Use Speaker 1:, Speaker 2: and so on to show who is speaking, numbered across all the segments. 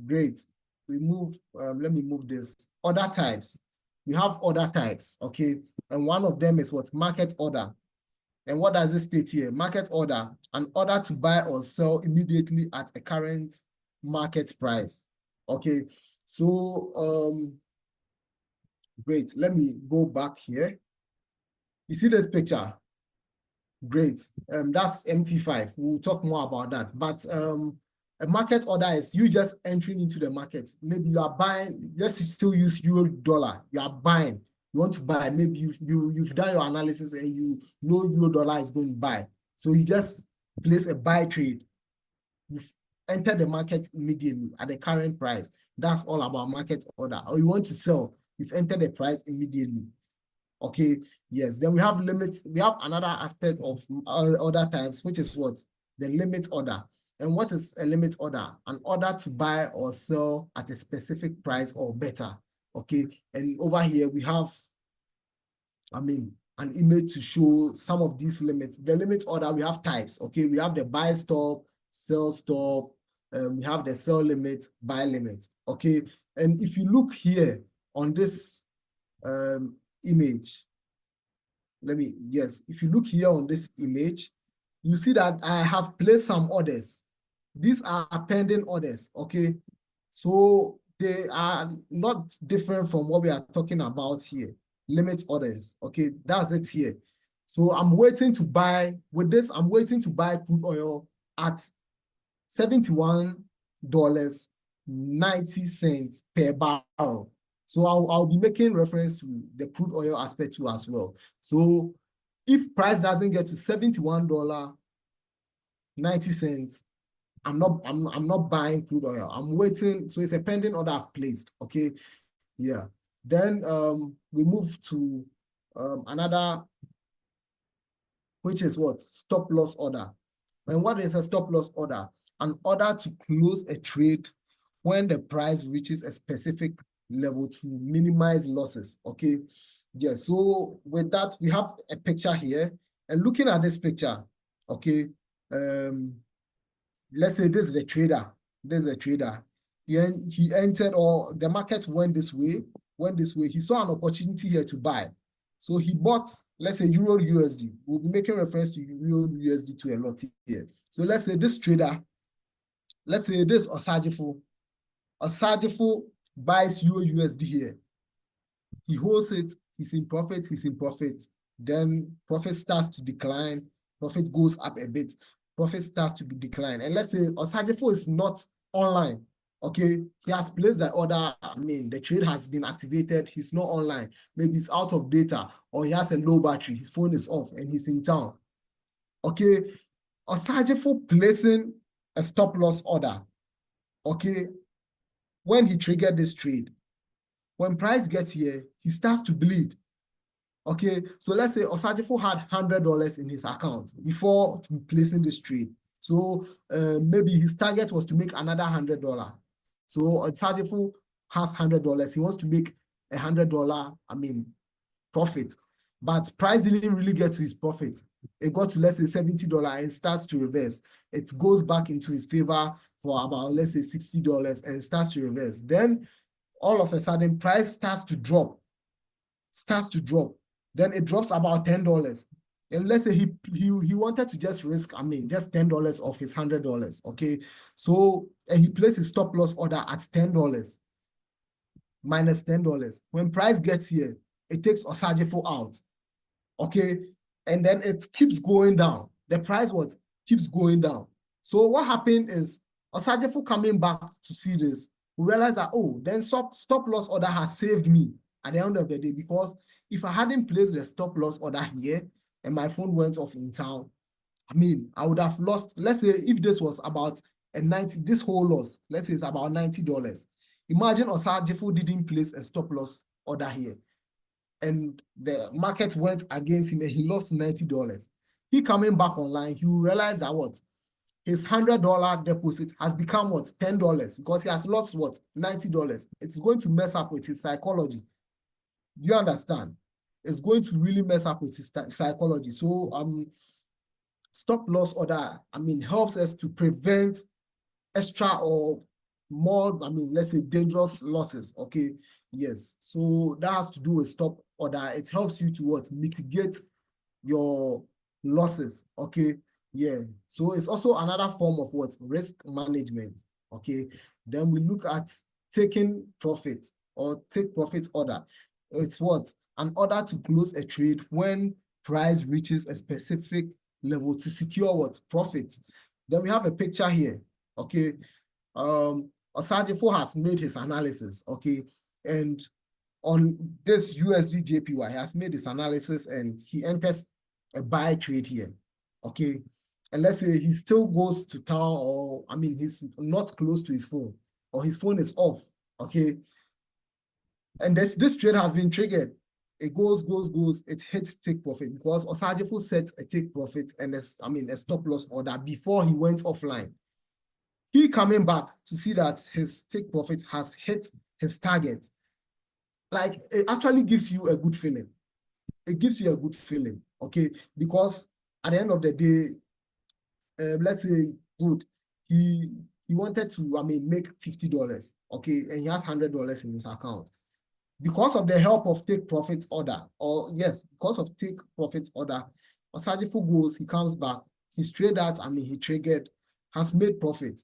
Speaker 1: Great. We move, let me move this. Order types. We have order types, okay? And one of them is what? Market order. And what does it state here? Market order, an order to buy or sell immediately at a current market price. Okay, so great. Let me go back here. You see this picture? Great. That's MT5. We'll talk more about that. But a market order is you just entering into the market. Maybe you are buying, let's still use euro dollar. You are buying. You want to buy. Maybe you've done your analysis and you know euro dollar is going to buy. So you just place a buy trade. You've entered the market immediately at the current price. That's all about market order. Or you want to sell. You've entered the price immediately. Okay, yes. Then we have limits. We have another aspect of order types, which is what? The limit order. And what is a limit order? An order to buy or sell at a specific price or better. Okay, and over here we have, an image to show some of these limits. The limit order, we have types. Okay, we have the buy stop, sell stop, we have the sell limit, buy limit. Okay, and if you look here on this image, if you look here on this image, you see that I have placed some orders. These are pending orders, okay? So they are not different from what we are talking about here. Limit orders, okay? That's it here. So I'm waiting to buy, with this, I'm waiting to buy crude oil at $71.90 per barrel. So I'll be making reference to the crude oil aspect too as well. So if price doesn't get to $71.90, I'm not buying crude oil. I'm waiting. So it's a pending order I've placed. Okay. Yeah. Then we move to another, which is what? Stop loss order. And what is a stop loss order? An order to close a trade when the price reaches a specific level to minimize losses. Okay. Yeah. So with that, we have a picture here, and looking at this picture, okay. Let's say this is the trader. This is a trader. He entered, or the market went this way. He saw an opportunity here to buy. So he bought, let's say, Euro USD. We'll be making reference to Euro USD to a lot here. So let's say this trader, let's say this Osajifo buys Euro USD here. He holds it, he's in profit. Then profit starts to decline, profit goes up a bit, profit starts to decline. And let's say Osajifo is not online. Okay, he has placed the order. The trade has been activated. He's not online. Maybe he's out of data, or he has a low battery. His phone is off and he's in town. Okay, Osajifo placing a stop loss order. Okay, when he triggered this trade, when price gets here, he starts to bleed. Okay, so let's say Osajifo had $100 in his account before placing this trade. So maybe his target was to make another $100. So Osajifo has $100. He wants to make $100, profit. But price didn't really get to his profit. It got to, let's say, $70 and starts to reverse. It goes back into his favor for about, let's say, $60 and it starts to reverse. Then all of a sudden, price starts to drop. Then it drops about $10. And let's say he wanted to just risk, just $10 of his $100. Okay. So, and he placed his stop loss order at $10, minus $10. When price gets here, it takes Osajifo out. Okay. And then it keeps going down. The price keeps going down. So what happened is Osajifo coming back to see this, we realize that, oh, then stop loss order has saved me at the end of the day, because if I hadn't placed the stop loss order here and my phone went off in town, I would have lost, let's say if this was about this whole loss, let's say it's about $90. Imagine Osajifo didn't place a stop loss order here and the market went against him and he lost $90. He coming back online, he will realize that what? His $100 deposit has become what? $10 because he has lost what? $90. It's going to mess up with his psychology. Do you understand? It's going to really mess up with his psychology. So stop loss order, helps us to prevent extra or more, let's say dangerous losses, okay? Yes, so that has to do with stop order. It helps you to what? Mitigate your losses, okay? Yeah, so it's also another form of what? Risk management, okay? Then we look at taking profit or take profit order. It's what? An order to close a trade when price reaches a specific level to secure what? Profits. Then we have a picture here, okay? Osajifo has made his analysis, okay? And on this USD JPY, he has made his analysis and he enters a buy trade here, okay? And let's say he still goes to town, or he's not close to his phone, or his phone is off, okay? And this trade has been triggered. It goes, it hits take profit because Osajifo sets a take profit and a stop loss order before he went offline. He coming back to see that his take profit has hit his target. Like, it actually gives you a good feeling. It gives you a good feeling, okay? Because at the end of the day, let's say, good, he wanted to, make $50, okay? And he has $100 in his account. Because of the help of take profit order, because of take profit order, Osajifo goes, he comes back, he's traded, he triggered, has made profit.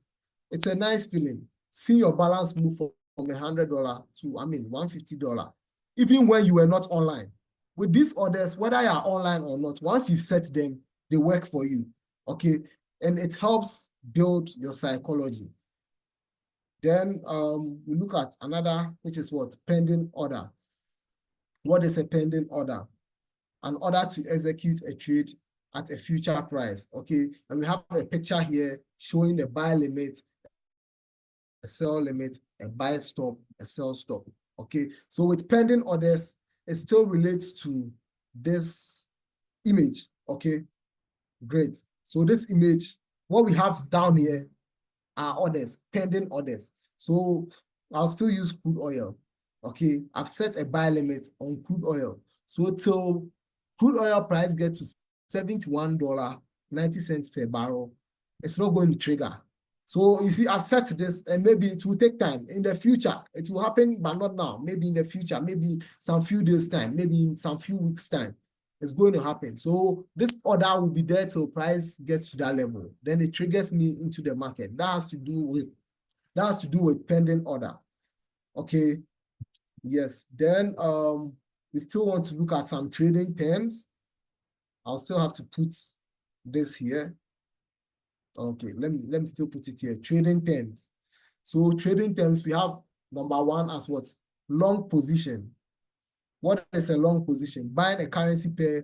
Speaker 1: It's a nice feeling. See your balance move from $100 to, $150, even when you were not online. With these orders, whether you are online or not, once you've set them, they work for you, okay? And it helps build your psychology. Then we look at another, which is what? Pending order. What is a pending order? An order to execute a trade at a future price, okay? And we have a picture here showing the buy limit, a sell limit, a buy stop, a sell stop, okay? So with pending orders, it still relates to this image, okay? Great. So this image, what we have down here are orders, pending orders. So I'll still use crude oil, okay? I've set a buy limit on crude oil. So till crude oil price gets to $71.90 per barrel, it's not going to trigger. So you see, I've set this, and maybe it will take time. In the future, it will happen, but not now. Maybe in the future, maybe some few days time, maybe in some few weeks time, it's going to happen. So this order will be there till price gets to that level. Then it triggers me into the market. That has to do with pending order. Okay. Yes. Then we still want to look at some trading terms. I'll still have to put this here. Okay, let me still put it here. Trading terms. So trading terms, we have number one as what? Long position. What is a long position? Buying a currency pair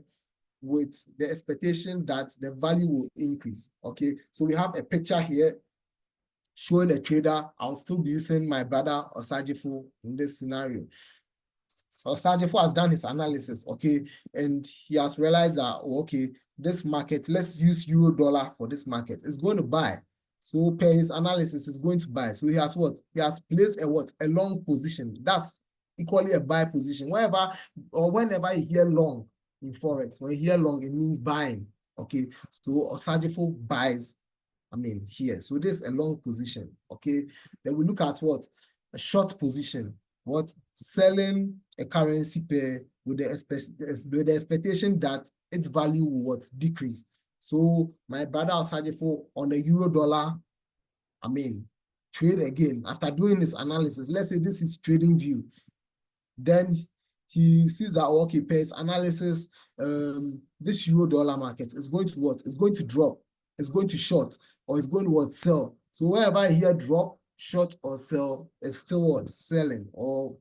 Speaker 1: with the expectation that the value will increase. Okay, so we have a picture here showing a trader. I'll still be using my brother Osajifo in this scenario. So Osajifo has done his analysis, okay, and he has realized that, okay, this market, let's use euro dollar for this market, it's going to buy. So per his analysis, it's going to buy. So he has what? He has placed a what? A long position. That's equally a buy position. Whenever you hear long in Forex, when you hear long, it means buying. Okay, so Osajifo buys, here. So this is a long position. Okay, then we look at what? A short position. What? Selling a currency pair with the expectation that its value will what? Decrease. So my brother Osajifo on the euro dollar, trade again. After doing this analysis, let's say this is trading view. Then he sees that, okay, per his analysis, this euro dollar market is going to what? It's going to drop. It's going to short, or it's going to what? Sell. So wherever I hear drop, short, or sell, it's still what? Selling. Or,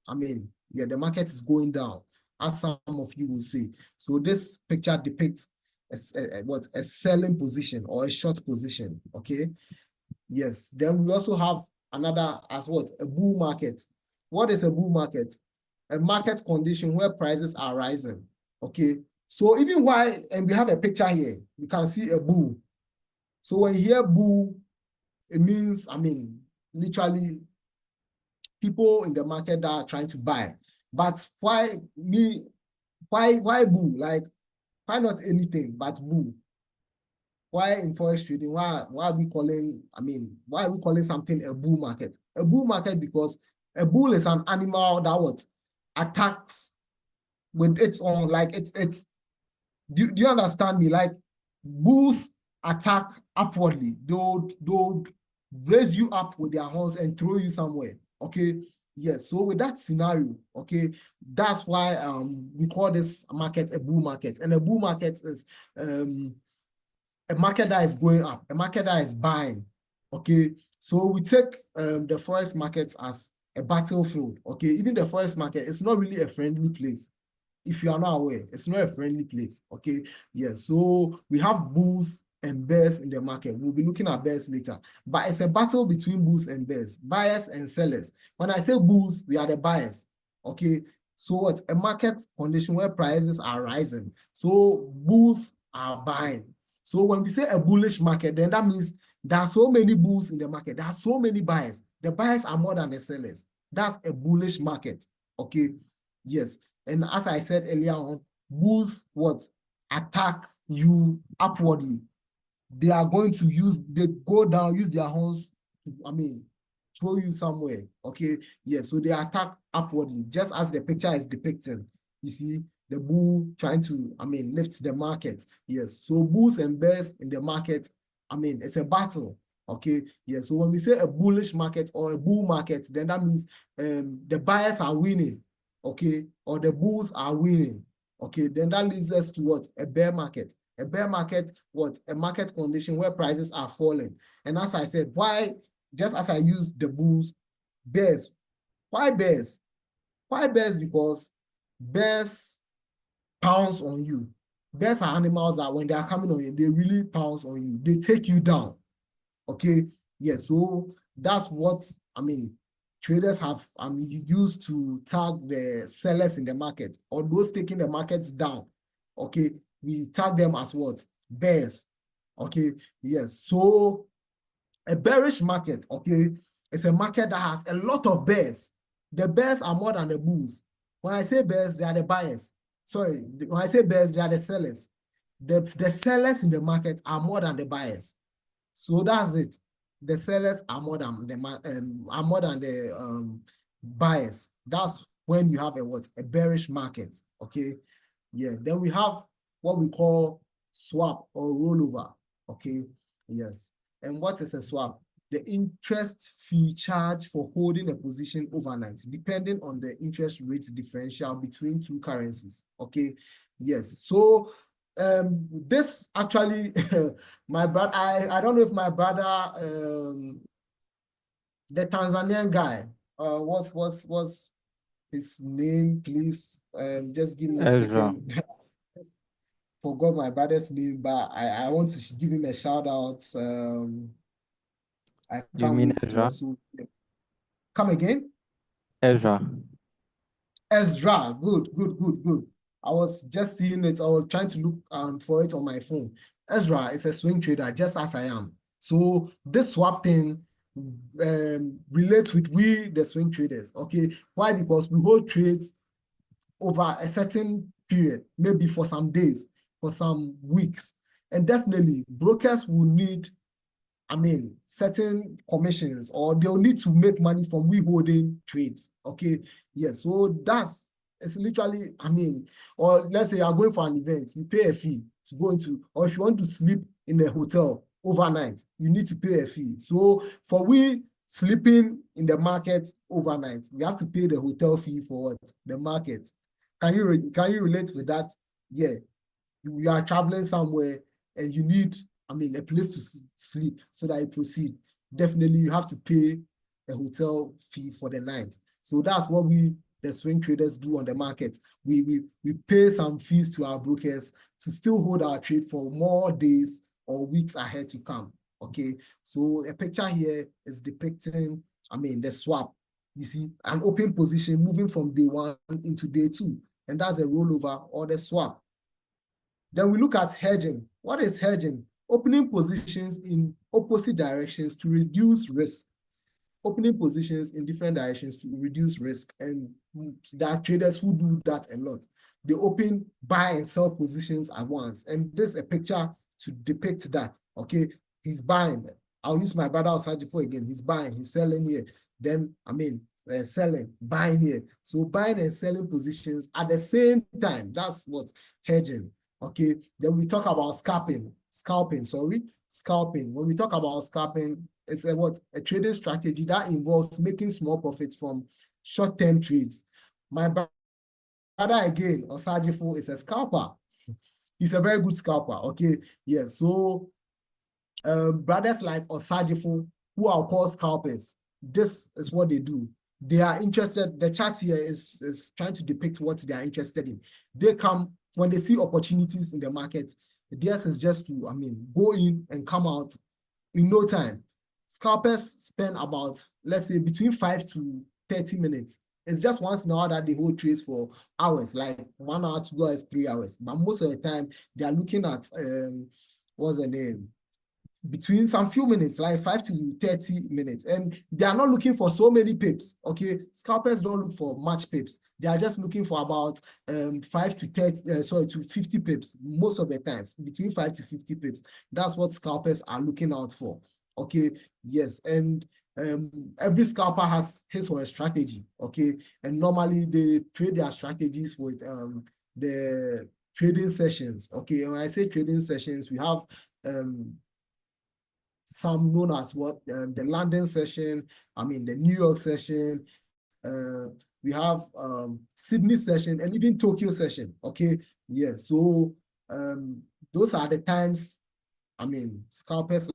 Speaker 1: the market is going down, as some of you will see. So this picture depicts a selling position or a short position. Okay. Yes. Then we also have another as what? A bull market. What is a bull market? A market condition where prices are rising. Okay. So even and we have a picture here, you can see a bull. So when you hear bull, it means, literally people in the market that are trying to buy. But why bull? Like, why not anything but bull? why in forex trading, why are we calling, why are we calling something a bull market? A bull market because a bull is an animal that what attacks with its own, like it's do you understand me? Like bulls attack upwardly. They'll raise you up with their horns and throw you somewhere. Okay. Yes. So with that scenario, okay, that's why we call this market a bull market. And a bull market is a market that is going up, a market that is buying. Okay. So we take the forex market as a battlefield. Okay. Even the forex market is not really a friendly place. If you are not aware, it's not a friendly place. Okay. Yeah. So we have bulls and bears in the market. We'll be looking at bears later. But it's a battle between bulls and bears, buyers and sellers. When I say bulls, we are the buyers. Okay. So what? A market condition where prices are rising. So bulls are buying. So when we say a bullish market, then that means there are so many bulls in the market. There are so many buyers. The buyers are more than the sellers. That's a bullish market. Okay. Yes. And as I said earlier on, bulls what? Attack you upwardly. They are going to they go down, use their horns, throw you somewhere. Okay. Yeah. So they attack upwardly, just as the picture is depicting. You see, the bull trying to, lift the market. Yes. So bulls and bears in the market, it's a battle. Okay. Yeah. So when we say a bullish market or a bull market, then that means the buyers are winning. Okay. Or the bulls are winning. Okay. Then that leads us to what? A bear market. A bear market, what? A market condition where prices are falling. And as I said, why, just as I used the bulls, bears. Why bears? Why bears? Because bears pounce on you. Bears are animals that when they are coming on you, they really pounce on you. They take you down. Okay. Yeah. So that's what, traders have used to tag the sellers in the market or those taking the markets down. Okay. We tag them as what? Bears. Okay. Yes. So a bearish market, okay, is a market that has a lot of bears. The bears are more than the bulls. When I say bears, they are the buyers. Sorry, when I say bears, they are the sellers. The sellers in the market are more than the buyers. So that's it. The sellers are more than the buyers. That's when you have a bearish market. Okay. Yeah. Then we have what we call swap or rollover. Okay. Yes. And what is a swap? The interest fee charged for holding a position overnight, depending on the interest rate differential between two currencies. Okay. Yes. So this actually, my brother, I don't know if my brother, the Tanzanian guy, what's his name, please? Just give me a
Speaker 2: Ezra.
Speaker 1: second. Forgot my brother's name, but I want to give him a shout out. I
Speaker 2: You
Speaker 1: can't
Speaker 2: mean
Speaker 1: wait to
Speaker 2: Ezra?
Speaker 1: also come again.
Speaker 2: Ezra.
Speaker 1: Ezra, good. I was just seeing it. I was trying to look for it on my phone. Ezra is a swing trader, just as I am. So this swap thing relates with we, the swing traders. Okay, why? Because we hold trades over a certain period, maybe for some days, for some weeks, and definitely brokers will need certain commissions, or they'll need to make money from we holding trades. Okay. Yes. So it's literally, or let's say you're going for an event, you pay a fee to go into, or if you want to sleep in a hotel overnight, you need to pay a fee. So for we sleeping in the market overnight, we have to pay the hotel fee for what? The market. Can you relate with that? Yeah. You are traveling somewhere and you need a place to sleep so that you proceed. Definitely, you have to pay a hotel fee for the night. So that's what the swing traders, do on the market. We pay some fees to our brokers to still hold our trade for more days or weeks ahead to come. Okay, so a picture here is depicting, the swap. You see, an open position moving from day one into day two, and that's a rollover or the swap. Then we look at hedging. What is hedging? Opening positions in opposite directions to reduce risk. Opening positions in different directions to reduce risk. And there are traders who do that a lot. They open, buy, and sell positions at once. And this is a picture to depict that. Okay, he's buying. I'll use my brother Osajifo again. He's buying, he's selling here. Then, selling, buying here. So buying and selling positions at the same time. That's what hedging. Okay, then we talk about scalping. Scalping. When we talk about scalping, it's a trading strategy that involves making small profits from short-term trades. My brother again, Osajifo, is a scalper. He's a very good scalper. Okay, yeah. So brothers like Osajifo, who I'll call scalpers, this is what they do. They are interested. The chart here is trying to depict what they are interested in. They come when they see opportunities in the market. Theirs is just to, go in and come out in no time. Scalpers spend about, let's say, between 5 to 30 minutes. It's just once in a while that they hold trades for hours, like 1 hour, 2 hours, 3 hours. But most of the time, they are looking at, what's the name? Between some few minutes, like 5 to 30 minutes. And they are not looking for so many pips, okay? Scalpers don't look for much pips. They are just looking for about 5 to 30, to 50 pips most of the time, between 5 to 50 pips. That's what scalpers are looking out for, okay? Yes, and every scalper has his or her strategy, okay? And normally they trade their strategies with the trading sessions, okay? And when I say trading sessions, we have some known as the London session, the New York session, we have Sydney session, and even Tokyo session, okay? Yeah, so those are the times, scalpers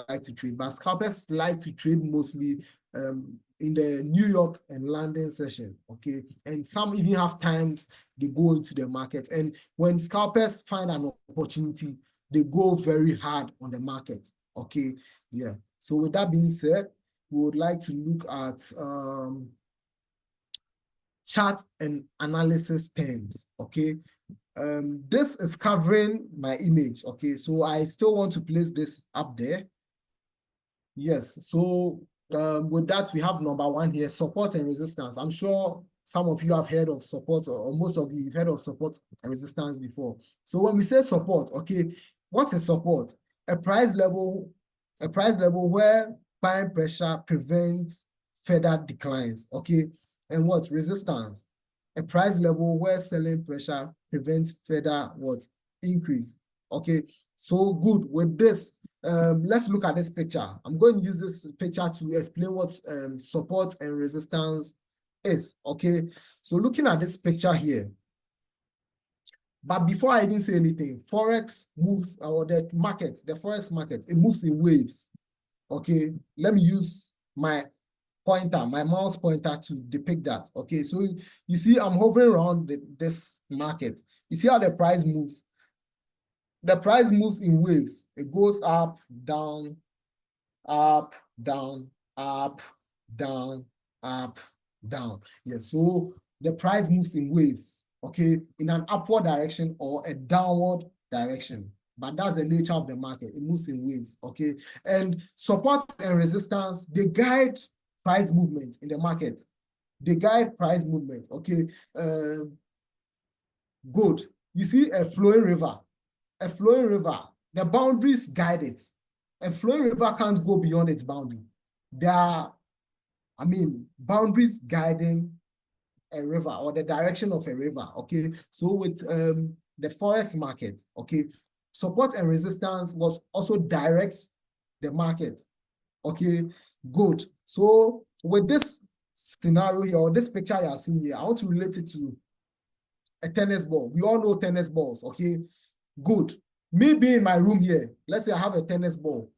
Speaker 1: like to trade, but scalpers like to trade mostly in the New York and London session, okay? And some even have times they go into the market, and when scalpers find an opportunity, they go very hard on the market, okay? Yeah, so with that being said, we would like to look at chart and analysis terms, okay? This is covering my image, okay? So I still want to place this up there. Yes, so with that, we have number 1 here, support and resistance. I'm sure some of you have heard of support, or most of you have heard of support and resistance before. So when we say support, okay, what is support? A price level where buying pressure prevents further declines, okay? And what? Resistance? A price level where selling pressure prevents further increase, okay? So good. With this, let's look at this picture. I'm going to use this picture to explain what support and resistance is, okay? So looking at this picture here, but before I even say anything, Forex moves, or the Forex market, it moves in waves, okay? Let me use my mouse pointer to depict that, okay? So you see I'm hovering around this market. You see how the price moves? The price moves in waves. It goes up, down, up, down, up, down, up, down. Yeah, so the price moves in waves, okay, in an upward direction or a downward direction. But that's the nature of the market. It moves in waves, okay? And support and resistance, they guide price movement in the market. They guide price movement, okay? Good. You see a flowing river. A flowing river, the boundaries guide it. A flowing river can't go beyond its boundary. There are, boundaries guiding a river or the direction of a river, okay? So with the Forex market, okay, support and resistance was also directs the market, okay? Good. So with this scenario here, or this picture you are seeing here, I want to relate it to a tennis ball. We all know tennis balls, okay? Good. Me being in my room here, let's say I have a tennis ball,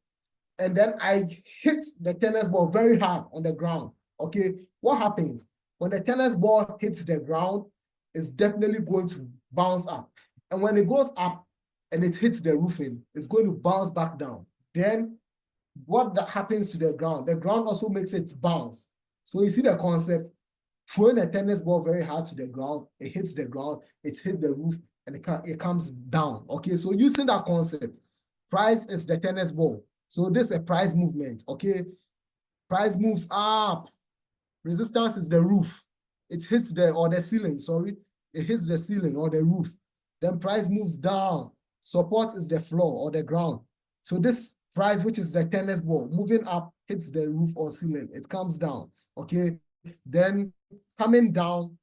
Speaker 1: and then I hit the tennis ball very hard on the ground, okay? What happens? When the tennis ball hits the ground, it's definitely going to bounce up. And when it goes up and it hits the roofing, it's going to bounce back down. Then what that happens to the ground? The ground also makes it bounce. So you see the concept, throwing a tennis ball very hard to the ground, it hits the ground, it hits the roof, and it comes down, okay? So using that concept, price is the tennis ball. So this is a price movement, okay? Price moves up. Resistance is the roof. It hits the ceiling, sorry. It hits the ceiling or the roof. Then price moves down. Support is the floor or the ground. So this price, which is the tennis ball, moving up, hits the roof or ceiling, it comes down, okay? Then coming down,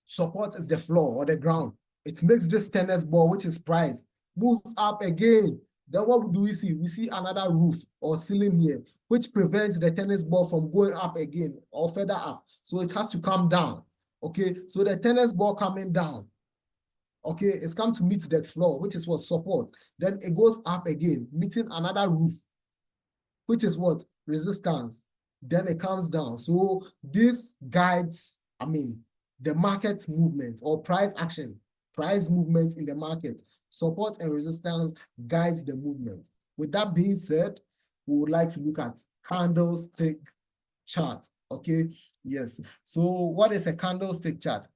Speaker 1: support is the floor or the ground. It makes this tennis ball, which is price, moves up again. Then what do we see? We see another roof or ceiling here, which prevents the tennis ball from going up again or further up. So it has to come down, okay? So the tennis ball coming down, okay, it's come to meet the floor, which is what? Support. Then it goes up again, meeting another roof, which is what? Resistance. Then it comes down. So this guides, the market movement or price action, price movement in the market. Support and resistance guides the movement. With that being said, we would like to look at candlestick chart, okay? Yes. So what is a candlestick chart?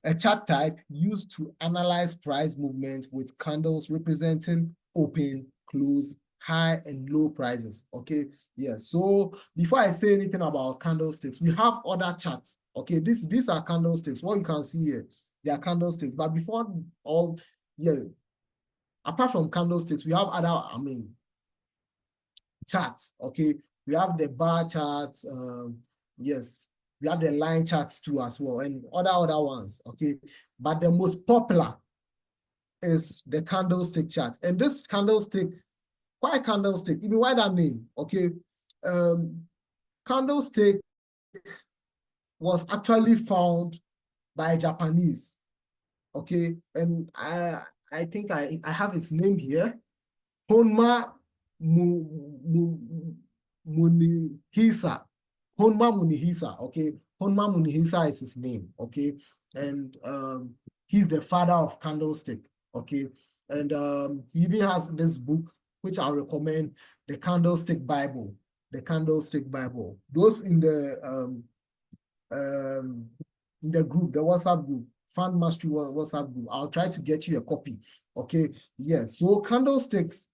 Speaker 1: A chart type used to analyze price movement with candles representing open, close, high, and low prices. Okay, yeah. So before I say anything about candlesticks, we have other charts. Okay, these are candlesticks. What you can see here, they are candlesticks. But before all, yeah, apart from candlesticks, we have other, charts. Okay, we have the bar charts. Yes. We have the line charts too as well, and other ones, okay? But the most popular is the candlestick chart. And this candlestick, why candlestick? Even why that name, okay? Candlestick was actually found by Japanese, okay? And I think I have its name here. Honma Munihisa. Honma Munihisa, okay? Honma Munihisa is his name, okay? And he's the father of candlestick, okay? And he even has this book, which I recommend, the Candlestick Bible. The Candlestick Bible. Those in the group, the WhatsApp group, Fan Mastery WhatsApp group, I'll try to get you a copy, okay? Yeah, so candlesticks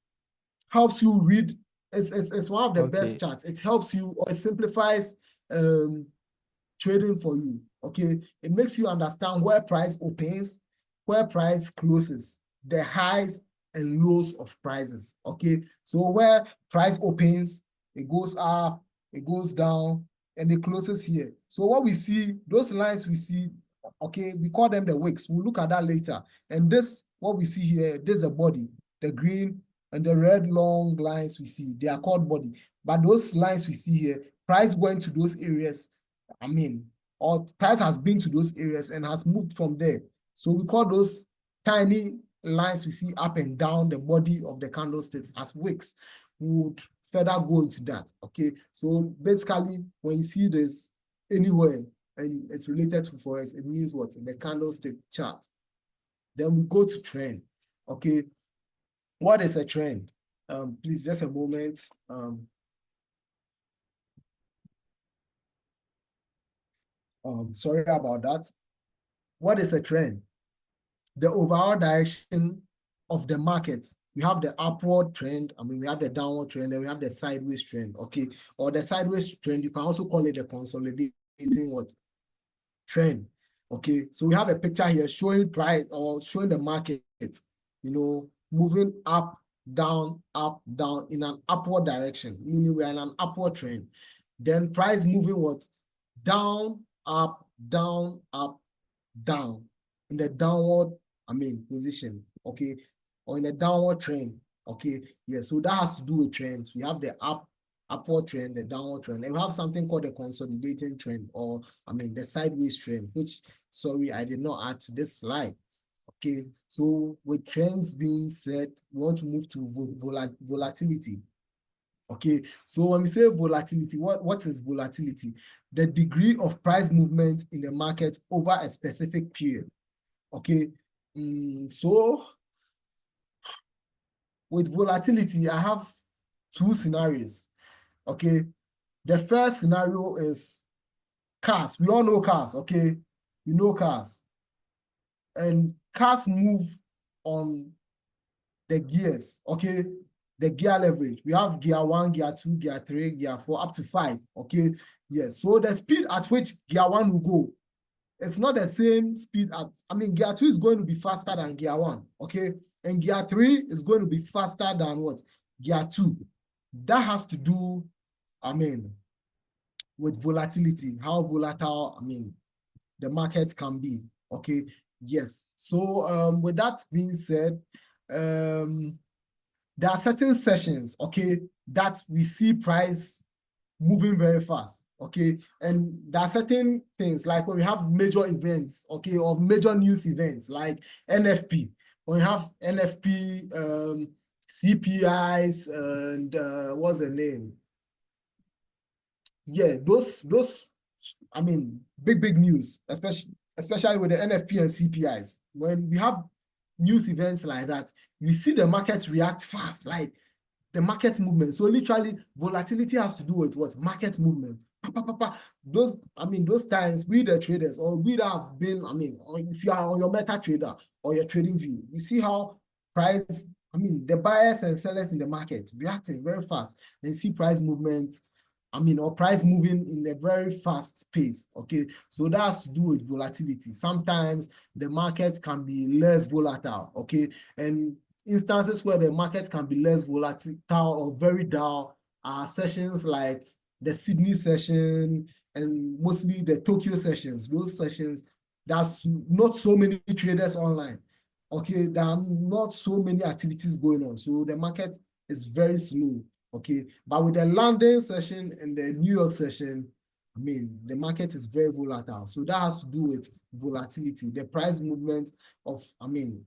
Speaker 1: helps you read. It's one of the best charts. It helps you, or it simplifies trading for you, okay? It makes you understand where price opens, where price closes, the highs and lows of prices, okay? So where price opens, it goes up, it goes down, and it closes here. So what we see, those lines we see, okay, we call them the wicks. We'll look at that later. And this, what we see here, this is a body, the green, and the red long lines we see, they are called body. But those lines we see here, price went to those areas, or price has been to those areas and has moved from there. So we call those tiny lines we see up and down the body of the candlesticks as wicks. We would further go into that, okay? So basically, when you see this anywhere and it's related to Forex, it means what? The candlestick chart. Then we go to trend, okay? What is a trend? Please, just a moment. Sorry about that. What is a trend? The overall direction of the market. We have the upward trend. We have the downward trend, and we have the sideways trend, okay? Or the sideways trend, you can also call it the consolidating what? Trend, okay? So we have a picture here showing price or showing the market, moving up, down in an upward direction, meaning we're in an upward trend. Then price moving what? Down, up, down, in the downward, position, okay? Or in a downward trend, okay? Yeah, so that has to do with trends. We have the upward trend, the downward trend, and we have something called the consolidating trend, or the sideways trend, which, sorry, I did not add to this slide. Okay, so with trends being said, we want to move to volatility. Okay, so when we say volatility, what is volatility? The degree of price movement in the market over a specific period. Okay, so with volatility, I have two scenarios. Okay, the first scenario is cars. We all know cars, okay? We know cars. And cars move on the gears, okay? The gear leverage. We have gear 1, gear 2, gear 3, gear 4, up to 5, okay? Yes, so the speed at which gear 1 will go it's not the same speed as, I mean, gear 2 is going to be faster than gear 1, okay? And gear 3 is going to be faster than what? Gear 2. That has to do, I mean, with volatility, how volatile, I mean, the market can be, okay? Yes. So with that being said, there are certain sessions, okay, that we see price moving very fast, okay? And there are certain things like when we have major events, okay, or major news events like NFP. When we have NFP, CPIs, and what's the name? Yeah, those, I mean, big news, especially with the NFP and CPIs. When we have news events like that, you see the market react fast, like the market movement. So literally, volatility has to do with what? Market movement. Those, I mean, those times, we the traders, or we that have been, I mean, if you are on your MetaTrader or your trading view, you see how price, I mean, the buyers and sellers in the market reacting very fast. They see price movement, I mean, or price moving in a very fast pace, okay? So that has to do with volatility. Sometimes the market can be less volatile, okay? And instances where the market can be less volatile or very dull are sessions like the Sydney session and mostly the Tokyo sessions. Those sessions, there's not so many traders online, okay? There are not so many activities going on. So the market is very slow. Okay, but with the London session and the New York session, I mean, the market is very volatile. So that has to do with volatility, the price movement of, I mean,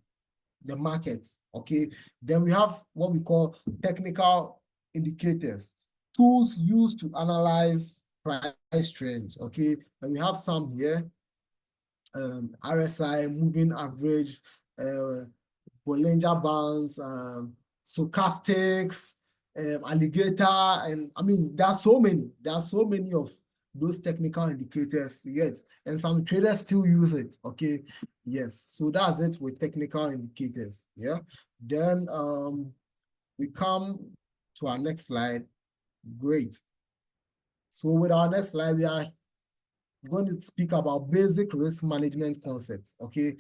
Speaker 1: the market. Okay, then we have what we call technical indicators, tools used to analyze price trends. Okay, and we have some here, RSI, moving average, Bollinger Bands, stochastics, alligator, and I mean, there are so many of those technical indicators, yes, and some traders still use it, okay, yes, so that's it with technical indicators, yeah. Then we come to our next slide. Great. So with our next slide, we are going to speak about basic risk management concepts, okay.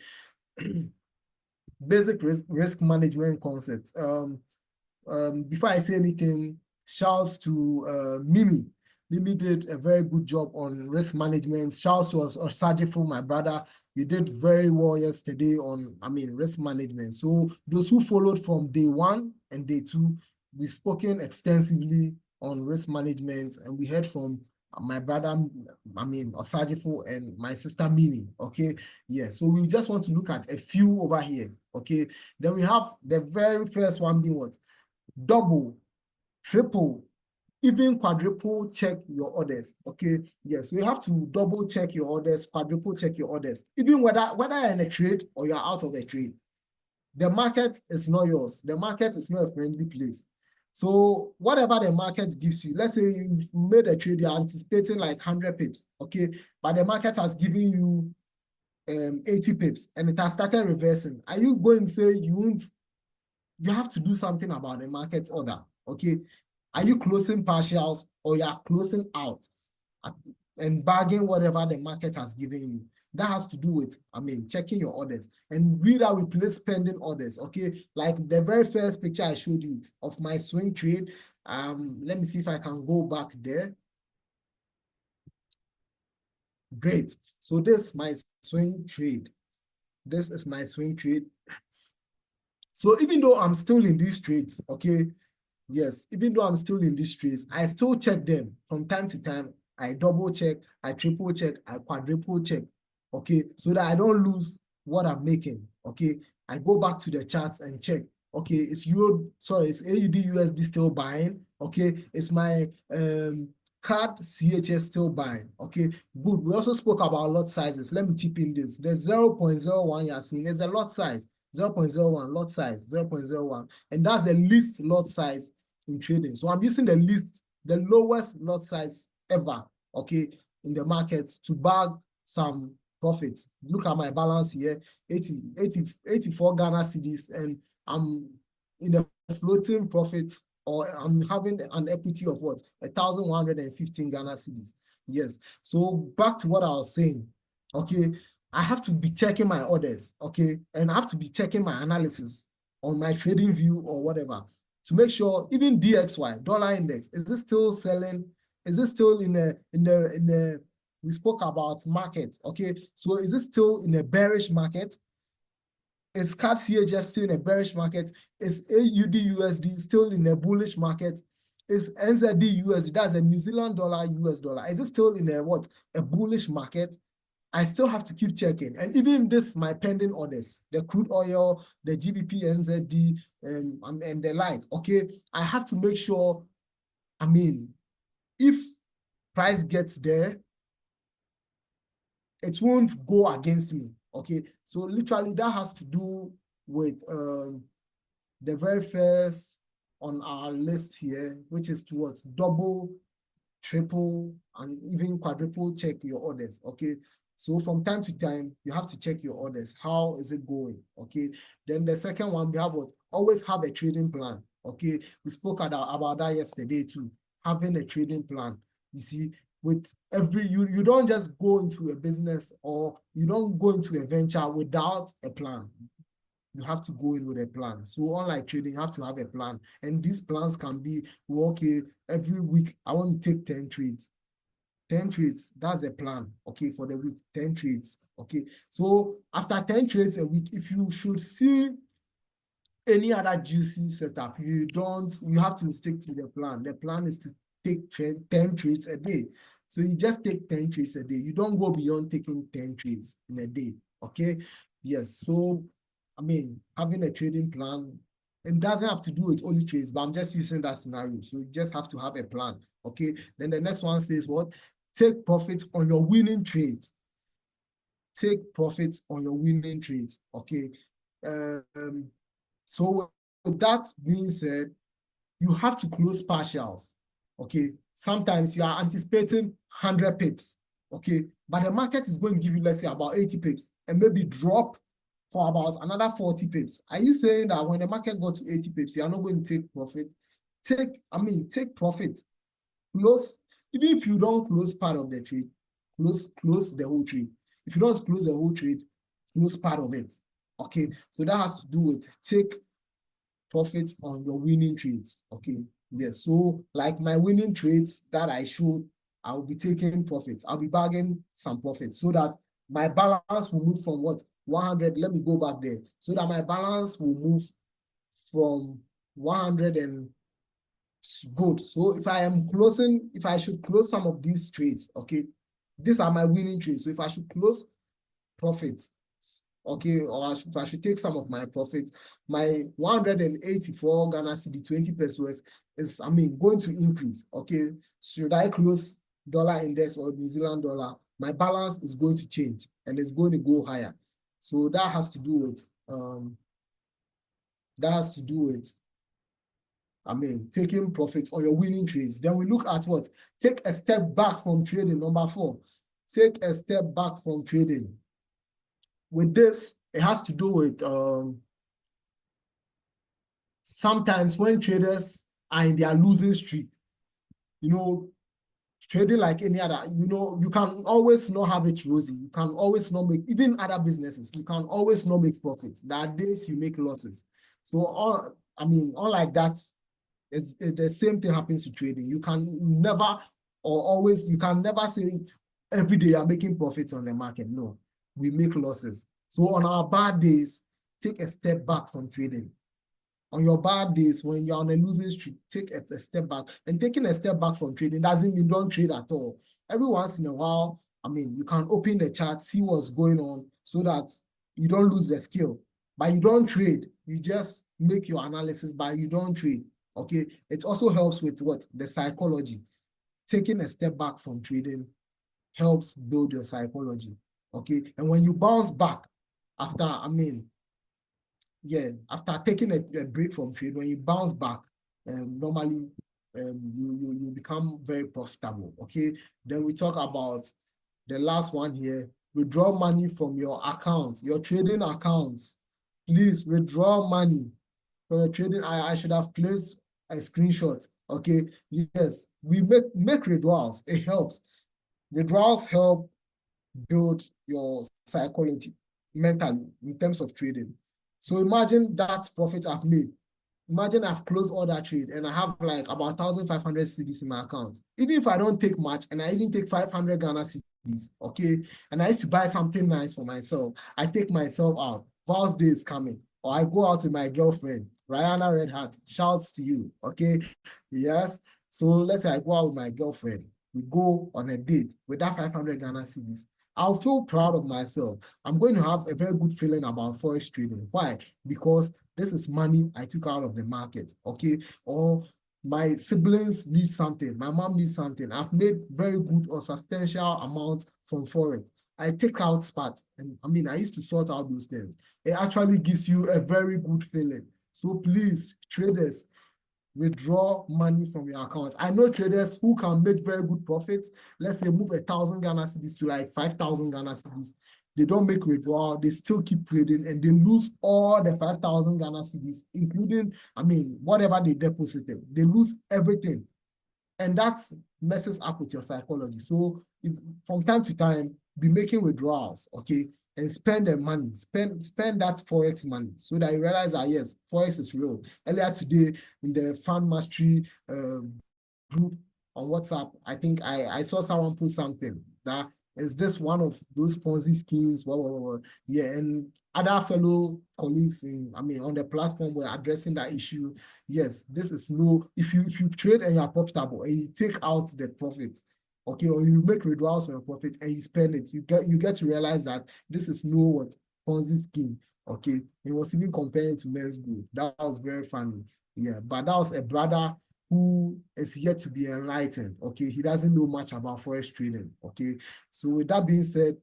Speaker 1: Basic risk management concepts. Before I say anything, shouts to Mimi. Mimi did a very good job on risk management. Shouts to Osajifo, my brother. You did very well yesterday on, I mean, risk management. So those who followed from day 1 and day 2, we've spoken extensively on risk management, and we heard from my brother, I mean, Osajifo, and my sister Mimi, okay? Yeah, so we just want to look at a few over here, okay? Then we have the very first one being what? Double, triple, even quadruple check your orders, okay? Yes, so you have to double check your orders, quadruple check your orders, even whether you're in a trade or you're out of a trade. The market is not yours. The market is not a friendly place. So whatever the market gives you, let's say you've made a trade, you're anticipating like 100 pips, okay? But the market has given you 80 pips and it has started reversing. Are you going to say you have to do something about the market order, okay? Are you closing partials or you are closing out and bargain whatever the market has given you? That has to do with, I mean, checking your orders. And we place pending orders, okay? Like the very first picture I showed you of my swing trade. Let me see if I can go back there. Great. So this is my swing trade. This is my swing trade. So even though I'm still in these trades, okay? Yes, even though I'm still in these trades, I still check them from time to time. I double check, I triple check, I quadruple check, okay? So that I don't lose what I'm making, okay? I go back to the charts and check, okay? It's AUD USD still buying, okay? It's my CAD CHS still buying, okay? Good. We also spoke about lot sizes. Let me chip in this. The 0.01 you're seeing is a lot size. 0.01 lot size, 0.01, and that's the least lot size in trading. So I'm using the lowest lot size ever, okay, in the markets to bag some profits. Look at my balance here, 84 Ghana cedis, and I'm in a floating profits, or I'm having an equity of what? 1,115 Ghana cedis. Yes. So back to what I was saying. okay, I have to be checking my orders, okay, and I have to be checking my analysis on my trading view or whatever to make sure even DXY, dollar index, is it still selling? Is it still we spoke about market, okay? So is it still in a bearish market? Is CAD CHF still in a bearish market? Is AUD USD still in a bullish market? Is NZD USD, that's a New Zealand dollar, US dollar, is it still in a what? A bullish market? I still have to keep checking. And even this, my pending orders, the crude oil, the GBP, NZD, and the like, okay? I have to make sure, I mean, if price gets there, it won't go against me, okay? So literally that has to do with the very first on our list here, which is towards double, triple, and even quadruple check your orders, okay? So from time to time, you have to check your orders. How is it going, okay? Then the second one, we have what? Always have a trading plan, okay? We spoke about that yesterday too, having a trading plan. You see, with every, you don't just go into a business or you don't go into a venture without a plan. You have to go in with a plan. So unlike trading, you have to have a plan. And these plans can be, well, okay, every week I want to take 10 trades. 10 trades, that's a plan, okay, for the week, 10 trades, okay. So after 10 trades a week, if you should see any other juicy setup, you have to stick to the plan. The plan is to take 10 trades a day. So you just take 10 trades a day. You don't go beyond taking 10 trades in a day, okay? Yes, so I mean, having a trading plan, it doesn't have to do with only trades, but I'm just using that scenario. So you just have to have a plan, okay? Then the next one says what? Take profits on your winning trades. Take profits on your winning trades, okay? So with that being said, you have to close partials, okay? Sometimes you are anticipating 100 pips, okay? But the market is going to give you, let's say, about 80 pips and maybe drop for about another 40 pips. Are you saying that when the market got to 80 pips, you are not going to take profit? Take profit. Close, even if you don't close part of the trade, close the whole trade. If you don't close the whole trade, close part of it. Okay, so that has to do with take profit on your winning trades. Okay, yes. So like my winning trades that I showed, I'll be taking profits. I'll be bagging some profits so that my balance will move from what? 100. Let me go back there. So that my balance will move from 100 and good. So if I should close some of these trades, okay, these are my winning trades. So if I should close profits, okay, or if I should take some of my profits, my 184 Ghana cedi 20 pesos is, going to increase, okay? Should I close dollar index or New Zealand dollar, my balance is going to change and it's going to go higher. So that has to do with, taking profits on your winning trades. Then we look at what? Take a step back from trading. Number 4, take a step back from trading. With this, it has to do with sometimes when traders are in their losing streak, trading like any other, you can always not have it rosy. You can always not make, even other businesses, you can always not make profits. There are days you make losses. So, unlike that, it's the same thing happens to trading. You can never say every day you're making profits on the market. No, we make losses. So on our bad days, take a step back from trading. On your bad days, when you're on a losing streak, take a step back. And taking a step back from trading doesn't mean don't trade at all. Every once in a while, you can open the chart, see what's going on so that you don't lose the skill. But you don't trade. You just make your analysis, but you don't trade. Okay, it also helps with what? The psychology. Taking a step back from trading helps build your psychology. Okay, and when you bounce back after, after taking a break from trade, when you bounce back, normally you become very profitable. Okay, then we talk about the last one here. Withdraw money from your account, your trading accounts. Please withdraw money from your trading. I should have placed a screenshot. Okay, yes, we make withdrawals. It helps. Withdrawals help build your psychology mentally in terms of trading. So imagine that profit I've made. Imagine I've closed all that trade and I have like about 1,500 cedis in my account. Even if I don't take much and I even take 500 Ghana cedis, okay, and I used to buy something nice for myself, I take myself out. Val's Day is coming. Or I go out with my girlfriend, Rihanna Red Hat, shouts to you, okay? Yes. So let's say I go out with my girlfriend. We go on a date with that 500 Ghana cedis. I'll feel proud of myself. I'm going to have a very good feeling about forex trading. Why? Because this is money I took out of the market, okay? Or my siblings need something. My mom needs something. I've made very good or substantial amount from forex. I take out spots. And I mean, I used to sort out those things. It actually gives you a very good feeling. So please, traders, withdraw money from your account. I know traders who can make very good profits. Let's say move 1,000 Ghana cedis to like 5,000 Ghana cedis. They don't make withdrawal. They still keep trading and they lose all the 5,000 Ghana cedis, including, I mean, whatever they deposited. They lose everything. And that messes up with your psychology. So if, from time to time, be making withdrawals, okay? And spend the money, spend that Forex money so that you realize that, yes, Forex is real. Earlier today, in the Fan Mastery group on WhatsApp, I think I saw someone put something that is this one of those Ponzi schemes, yeah, and other fellow colleagues on the platform were addressing that issue. Yes, this is no, if you trade and you are profitable and you take out the profits, okay, or you make withdrawals on your profit and you spend it, you get to realize that this is no what Ponzi scheme. Okay, it was even comparing to men's good. That was very funny. Yeah, but that was a brother who is yet to be enlightened. Okay, he doesn't know much about forex trading. Okay, so with that being said,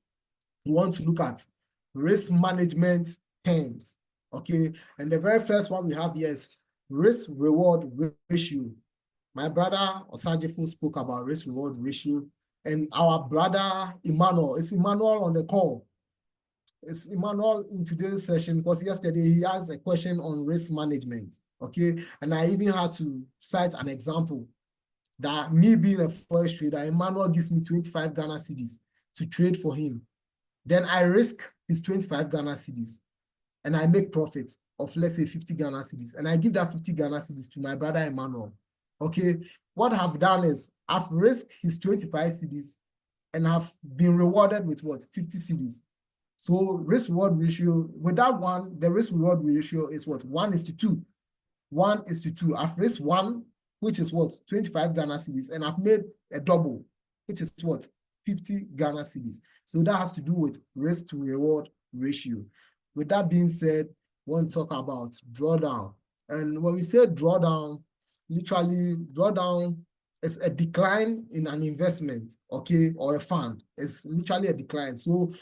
Speaker 1: we want to look at risk management terms. Okay, and the very first one we have here is risk reward ratio. My brother Osajifo spoke about risk reward ratio, and our brother Emmanuel, is Emmanuel on the call? It's Emmanuel in today's session because yesterday he asked a question on risk management, okay? And I even had to cite an example that me being a forex trader, Emmanuel gives me 25 Ghana cedis to trade for him. Then I risk his 25 Ghana cedis and I make profit of, let's say, 50 Ghana cedis. And I give that 50 Ghana cedis to my brother Emmanuel, okay? What I've done is I've risked his 25 cedis and I've been rewarded with what? 50 cedis. So risk reward ratio, with that one, the risk reward ratio is what? 1:2. 1:2. I've risked one, which is what? 25 Ghana cedis, and I've made a double, which is what? 50 Ghana cedis. So that has to do with risk to reward ratio. With that being said, we want to talk about drawdown. And when we say drawdown, literally drawdown is a decline in an investment, okay, or a fund. It's literally a decline. So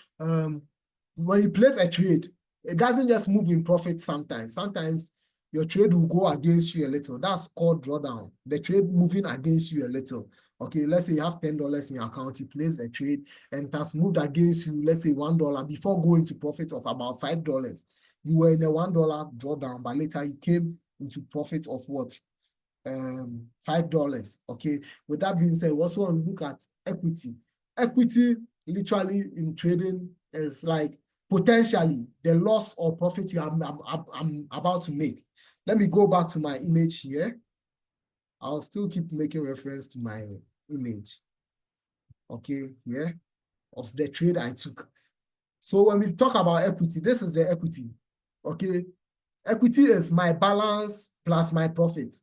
Speaker 1: when you place a trade, it doesn't just move in profit sometimes. Sometimes your trade will go against you a little. That's called drawdown. The trade moving against you a little. Okay, let's say you have $10 in your account, you place a trade and it has moved against you, let's say $1 before going to profit of about $5. You were in a $1 drawdown, but later you came into profit of what? $5. Okay, with that being said, we also want to look at equity. Equity, literally in trading, is like potentially the loss or profit I'm about to make. Let me go back to my image here. I'll still keep making reference to my image. Okay, yeah, of the trade I took. So when we talk about equity, this is the equity. Okay, equity is my balance plus my profit.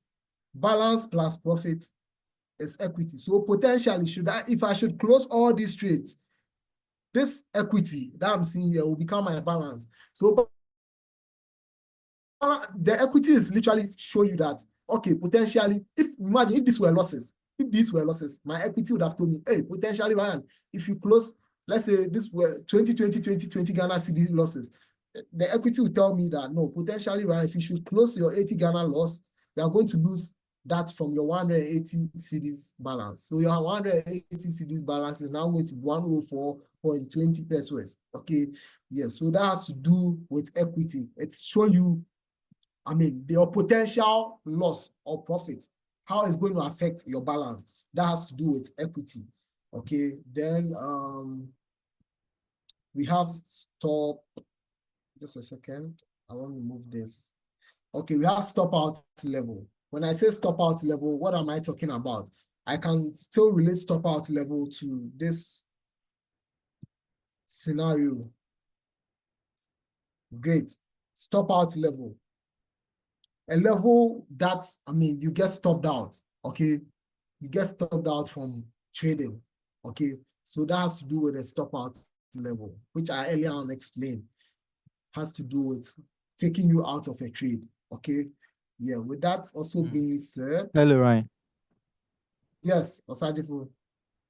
Speaker 1: Balance plus profit is equity. So potentially, if I should close all these trades, this equity that I'm seeing here will become my balance. So the equity is literally show you that, okay, potentially, imagine if these were losses, my equity would have told me, hey, potentially, Ryan, if you close, let's say this were 20 Ghana cedi losses, the equity will tell me that, no, potentially, Ryan, if you should close your 80 Ghana loss, you are going to lose that from your 180 cedis balance. So your 180 cedis balance is now going to 104.20 pesos. Okay, yeah, so that has to do with equity. It's show you, your potential loss or profit, how it's going to affect your balance. That has to do with equity. Okay, then we have stop. Just a second. I want to move this. Okay, we have stop out level. When I say stop out level, what am I talking about? I can still relate stop out level to this scenario. Great. Stop out level. A level that, you get stopped out, okay? You get stopped out from trading, okay? So that has to do with a stop out level, which I earlier on explained, has to do with taking you out of a trade, okay? Yeah, with that also being said.
Speaker 2: Hello, Ryan.
Speaker 1: Yes, Osajifo.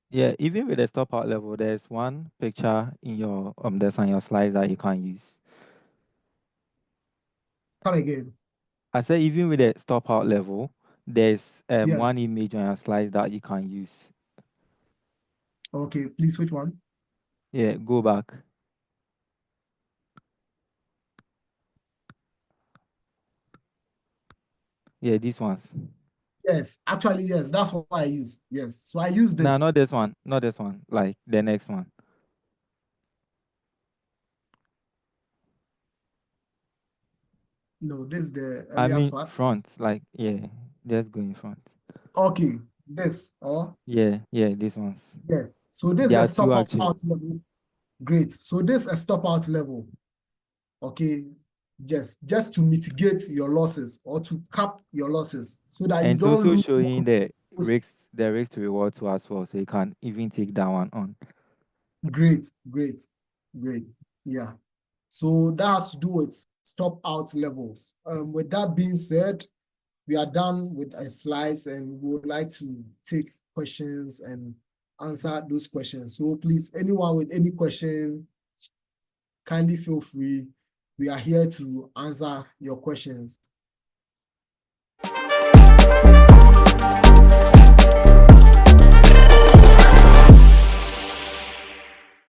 Speaker 2: Yeah, even with the stop out level, there's one picture in your that's on your slides that you can't use.
Speaker 1: Come again.
Speaker 2: I said even with the stop out level, there's
Speaker 1: Yeah.
Speaker 2: one image on your slides that you can't use.
Speaker 1: Okay, please, which one?
Speaker 2: Yeah, go back. Yeah, these ones.
Speaker 1: Yes, actually, yes, that's what I use. Yes, so I use
Speaker 2: No,
Speaker 1: this.
Speaker 2: not this one. Not this one. Like the next one.
Speaker 1: No, this is the
Speaker 2: I
Speaker 1: earlier
Speaker 2: mean
Speaker 1: part.
Speaker 2: front. Like yeah, just go in front.
Speaker 1: Okay, this, or
Speaker 2: Yeah, yeah, these ones.
Speaker 1: yeah. So this is
Speaker 2: There
Speaker 1: a
Speaker 2: are two
Speaker 1: stop
Speaker 2: actually.
Speaker 1: out level. Great. So this is a stop out level. Okay, just to mitigate your losses or to cap your losses so that you
Speaker 2: And it's
Speaker 1: don't
Speaker 2: also
Speaker 1: lose
Speaker 2: showing
Speaker 1: more.
Speaker 2: the risk to reward too as well. So you can even take that one on.
Speaker 1: Great, great, great. Yeah. So that has to do with stop out levels. With that being said, we are done with a slides and we would like to take questions and answer those questions. So please, anyone with any question, kindly feel free. We are here to answer your questions.